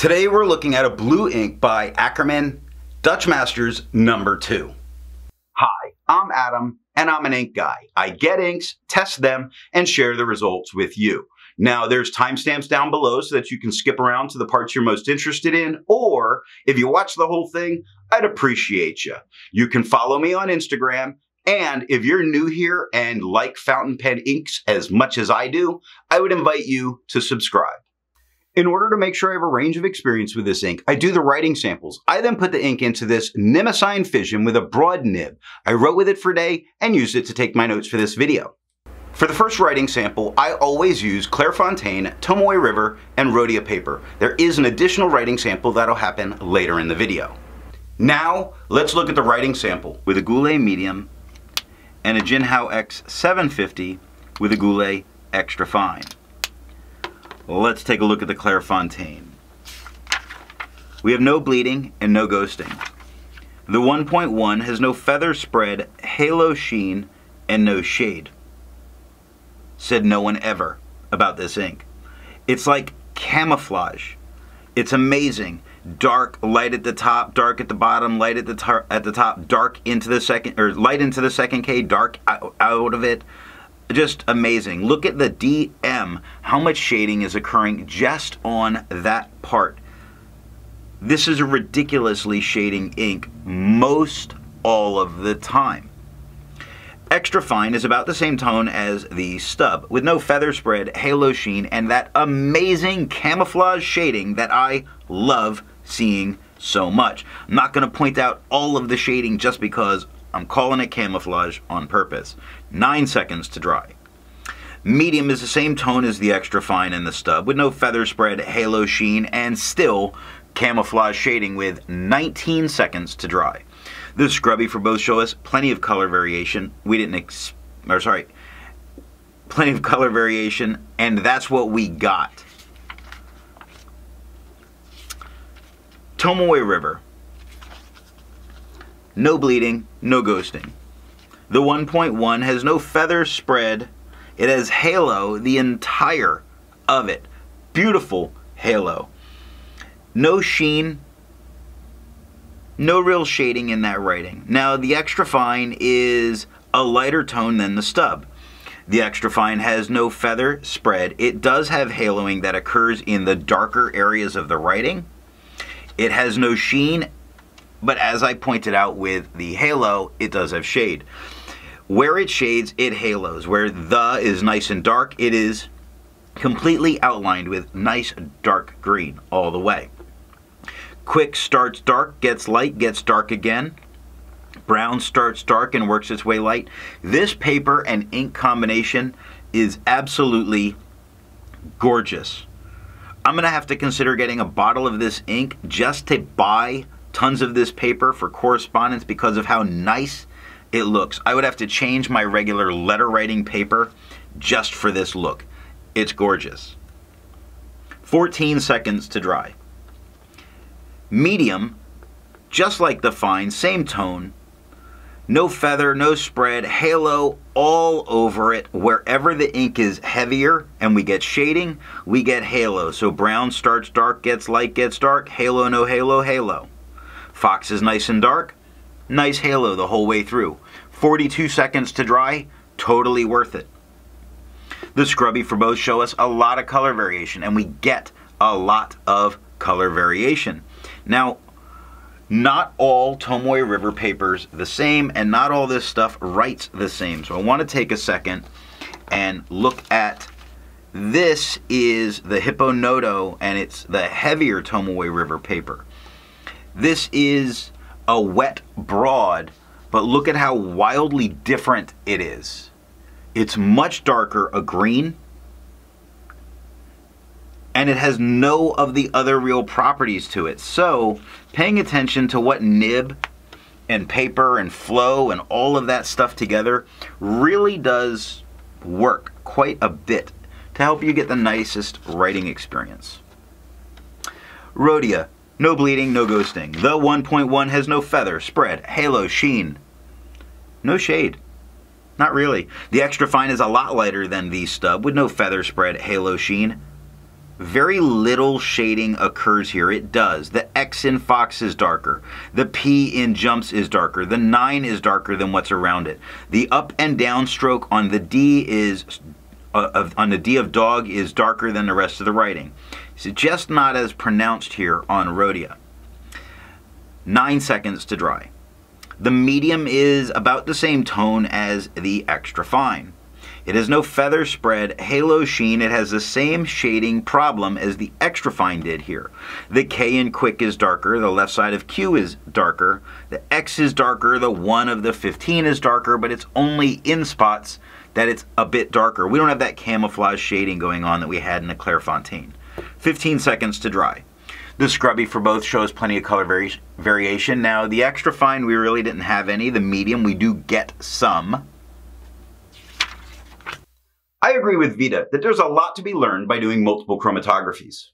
Today we're looking at a blue ink by Akkerman, Dutch Masters number 2. Hi, I'm Adam, and I'm an ink guy. I get inks, test them, and share the results with you. Now, there's timestamps down below so that you can skip around to the parts you're most interested in, or if you watch the whole thing, I'd appreciate you. You can follow me on Instagram, and if you're new here and like fountain pen inks as much as I do, I would invite you to subscribe. In order to make sure I have a range of experience with this ink, I do the writing samples. I then put the ink into this Nimacine Fission with a broad nib. I wrote with it for a day and used it to take my notes for this video. For the first writing sample, I always use Clairfontaine, Tomoe River, and Rhodia paper. There is an additional writing sample that'll happen later in the video. Now, let's look at the writing sample with a Goulet medium and a Jinhao X750 with a Goulet extra fine. Let's take a look at the Clairfontaine. We have no bleeding and no ghosting. The 1.1 has no feather spread, halo sheen, and no shade. Said no one ever about this ink. It's like camouflage. It's amazing. Dark, light at the top, dark at the bottom, light at the top, dark into the second, or light into the second K, dark out of it. Just amazing. Look at the DM, how much shading is occurring just on that part. This is a ridiculously shading ink most all of the time. Extra fine is about the same tone as the stub, with no feather spread, halo sheen, and that amazing camouflage shading that I love seeing so much. I'm not going to point out all of the shading just because I'm calling it camouflage on purpose. 9 seconds to dry. Medium is the same tone as the extra fine and the stub, with no feather spread, halo sheen, and still camouflage shading with 19 seconds to dry. The scrubby for both show us plenty of color variation. Plenty of color variation, and that's what we got. Tomoe River. No bleeding, no ghosting. The 1.1 has no feather spread. It has halo, the entire of it. Beautiful halo. No sheen, no real shading in that writing. Now, the extra fine is a lighter tone than the stub. The extra fine has no feather spread. It does have haloing that occurs in the darker areas of the writing. It has no sheen, but as I pointed out with the halo, it does have shade. Where it shades, it halos. Where the is nice and dark, it is completely outlined with nice dark green all the way. Quick starts dark, gets light, gets dark again. Brown starts dark and works its way light. This paper and ink combination is absolutely gorgeous. I'm going to have to consider getting a bottle of this ink just to buy tons of this paper for correspondence because of how nice it looks. I would have to change my regular letter writing paper just for this look. It's gorgeous. 14 seconds to dry. Medium, just like the fine, same tone. No feather, no spread, halo all over it. Wherever the ink is heavier and we get shading, we get halo. So brown starts dark, gets light, gets dark, halo, no halo, halo. Fox is nice and dark, nice halo the whole way through. 42 seconds to dry, totally worth it. The scrubby for both show us a lot of color variation, and we get a lot of color variation. Now, not all Tomoe River papers the same, and not all this stuff writes the same. So I want to take a second and look at, this is the Hippo Noto, and it's the heavier Tomoe River paper. This is a wet broad, but look at how wildly different it is. It's much darker, a green, and it has no of the other real properties to it. So paying attention to what nib and paper and flow and all of that stuff together really does work quite a bit to help you get the nicest writing experience. Rhodia. No bleeding, no ghosting. The 1.1 has no feather, spread, halo, sheen. No shade. Not really. The extra fine is a lot lighter than the stub with no feather spread, halo, sheen. very little shading occurs here. It does. The X in Fox is darker. The P in Jumps is darker. The 9 is darker than what's around it. The up and down stroke on the D is on the D of dog is darker than the rest of the writing. It's just not as pronounced here on Rhodia. 9 seconds to dry. The medium is about the same tone as the extra fine. It has no feather spread, halo sheen. It has the same shading problem as the extra fine did here. The K in quick is darker. The left side of Q is darker. The X is darker. The 1 of the 15 is darker, but it's only in spots that it's a bit darker. We don't have that camouflage shading going on that we had in the Clairfontaine. 15 seconds to dry. The scrubby for both shows plenty of color variation. Now, the extra fine, we really didn't have any. The medium, we do get some. I agree with Vita that there's a lot to be learned by doing multiple chromatographies.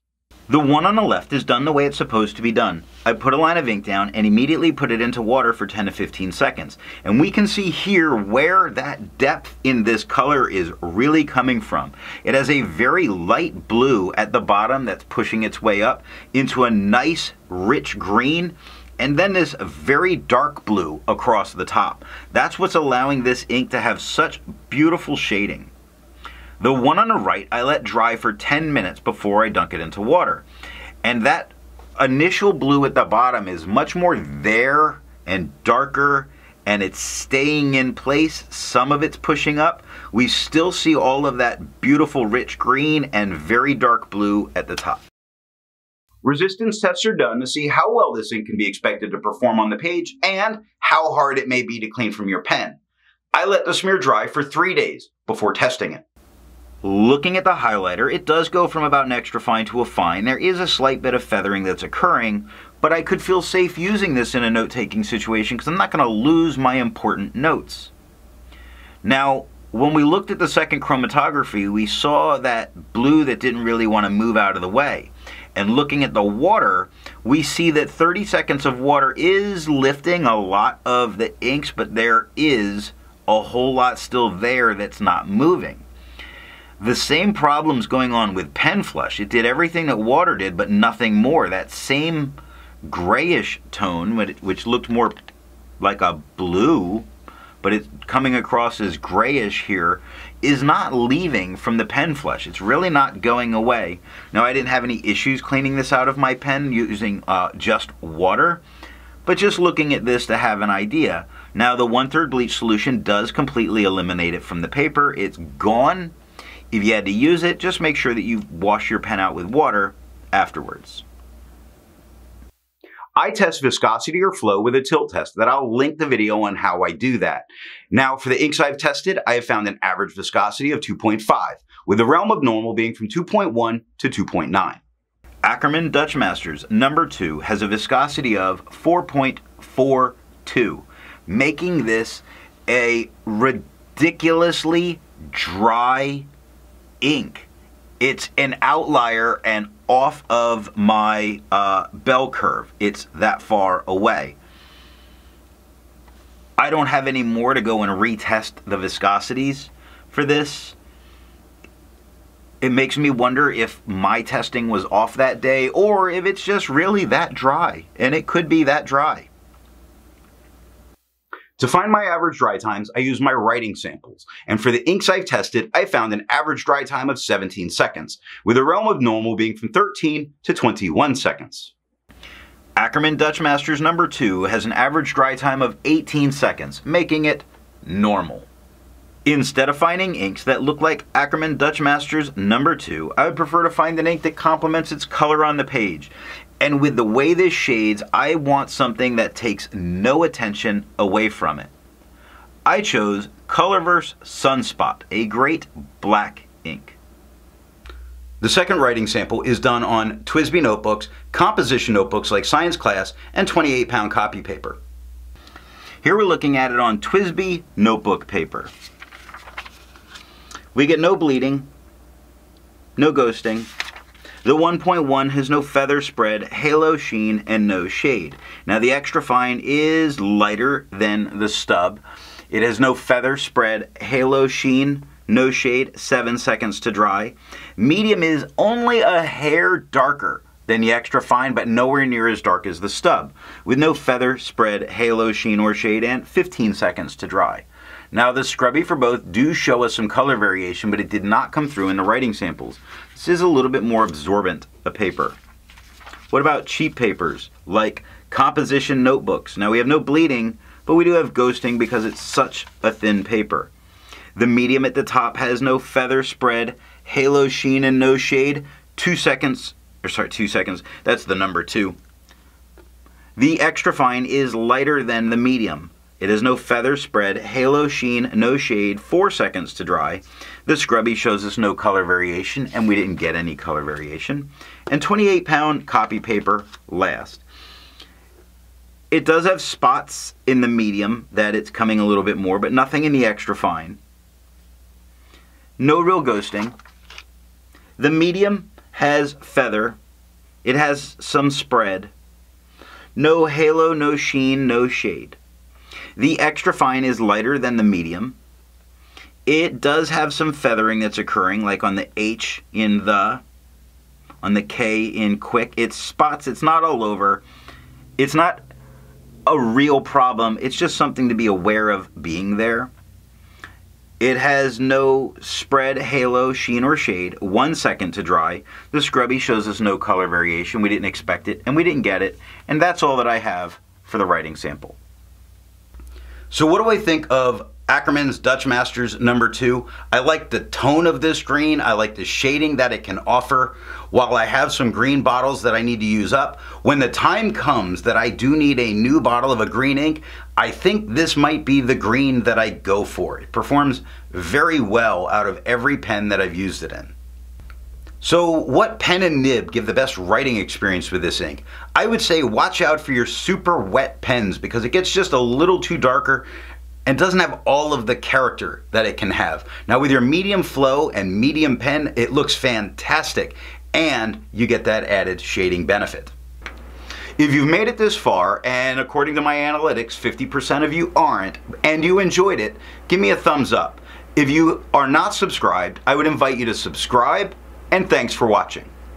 The one on the left is done the way it's supposed to be done. I put a line of ink down and immediately put it into water for 10 to 15 seconds. And we can see here where that depth in this color is really coming from. It has a very light blue at the bottom that's pushing its way up into a nice rich green, and then this very dark blue across the top. That's what's allowing this ink to have such beautiful shading. The one on the right, I let dry for 10 minutes before I dunk it into water. And that initial blue at the bottom is much more there and darker, and it's staying in place. Some of it's pushing up. We still see all of that beautiful rich green and very dark blue at the top. Resistance tests are done to see how well this ink can be expected to perform on the page and how hard it may be to clean from your pen. I let the smear dry for 3 days before testing it. Looking at the highlighter, it does go from about an extra fine to a fine. There is a slight bit of feathering that's occurring, but I could feel safe using this in a note-taking situation because I'm not going to lose my important notes. Now, when we looked at the second chromatography, we saw that blue that didn't really want to move out of the way. And looking at the water, we see that 30 seconds of water is lifting a lot of the inks, but there is a whole lot still there that's not moving. The same problem's going on with pen flush. It did everything that water did, but nothing more. That same grayish tone, which looked more like a blue, but it's coming across as grayish here, is not leaving from the pen flush. It's really not going away. Now, I didn't have any issues cleaning this out of my pen using just water, but just looking at this to have an idea. Now, the 1/3 bleach solution does completely eliminate it from the paper. It's gone. If you had to use it, just make sure that you wash your pen out with water afterwards. I test viscosity or flow with a tilt test that I'll link the video on how I do that. Now, for the inks I've tested, I have found an average viscosity of 2.5, with the realm of normal being from 2.1 to 2.9. Akkerman Dutch Masters number 2 has a viscosity of 4.42, making this a ridiculously dry ink. It's an outlier and off of my bell curve. It's that far away. I don't have any more to go and retest the viscosities for this. It makes me wonder if my testing was off that day or if it's just really that dry, and it could be that dry. To find my average dry times, I use my writing samples, and for the inks I've tested, I found an average dry time of 17 seconds, with the realm of normal being from 13 to 21 seconds. Akkerman Dutch Masters number 2 has an average dry time of 18 seconds, making it normal. Instead of finding inks that look like Akkerman Dutch Masters number 2, I would prefer to find an ink that complements its color on the page. And with the way this shades, I want something that takes no attention away from it. I chose Colorverse Sunspot, a great black ink. The second writing sample is done on TWSBI notebooks, composition notebooks like science class, and 28-pound copy paper. Here we're looking at it on TWSBI notebook paper. We get no bleeding, no ghosting. The 1.1 has no feather spread, halo sheen, and no shade. Now the extra fine is lighter than the stub. It has no feather spread, halo sheen, no shade, 7 seconds to dry. Medium is only a hair darker than the extra fine, but nowhere near as dark as the stub, with no feather, spread, halo, sheen, or shade, and 15 seconds to dry. Now the scrubby for both do show us some color variation, but it did not come through in the writing samples. This is a little bit more absorbent a paper. What about cheap papers, like composition notebooks? Now we have no bleeding, but we do have ghosting because it's such a thin paper. The medium at the top has no feather, spread, halo, sheen, and no shade. 2 seconds, that's the number 2. The extra fine is lighter than the medium. It has no feather, spread, halo, sheen, no shade, 4 seconds to dry. The scrubby shows us no color variation, and we didn't get any color variation. And 28-pound copy paper last. It does have spots in the medium that it's coming a little bit more, but nothing in the extra fine. No real ghosting. The medium has feather. It has some spread. No halo, no sheen, no shade. The extra fine is lighter than the medium. It does have some feathering that's occurring, like on the H in the, on the K in quick. It's spots, it's not all over. It's not a real problem, it's just something to be aware of being there. It has no spread, halo, sheen, or shade. 1 second to dry. The scrubby shows us no color variation. We didn't expect it, and we didn't get it. And that's all that I have for the writing sample. So what do I think of Akkerman's Dutch Masters number 2? I like the tone of this green. I like the shading that it can offer. While I have some green bottles that I need to use up, when the time comes that I do need a new bottle of a green ink, I think this might be the green that I go for. It performs very well out of every pen that I've used it in. So what pen and nib give the best writing experience with this ink? I would say watch out for your super wet pens because it gets just a little too darker and doesn't have all of the character that it can have. Now with your medium flow and medium pen, it looks fantastic and you get that added shading benefit. If you've made it this far, and according to my analytics, 50% of you aren't, and you enjoyed it, give me a thumbs up. If you are not subscribed, I would invite you to subscribe, and thanks for watching.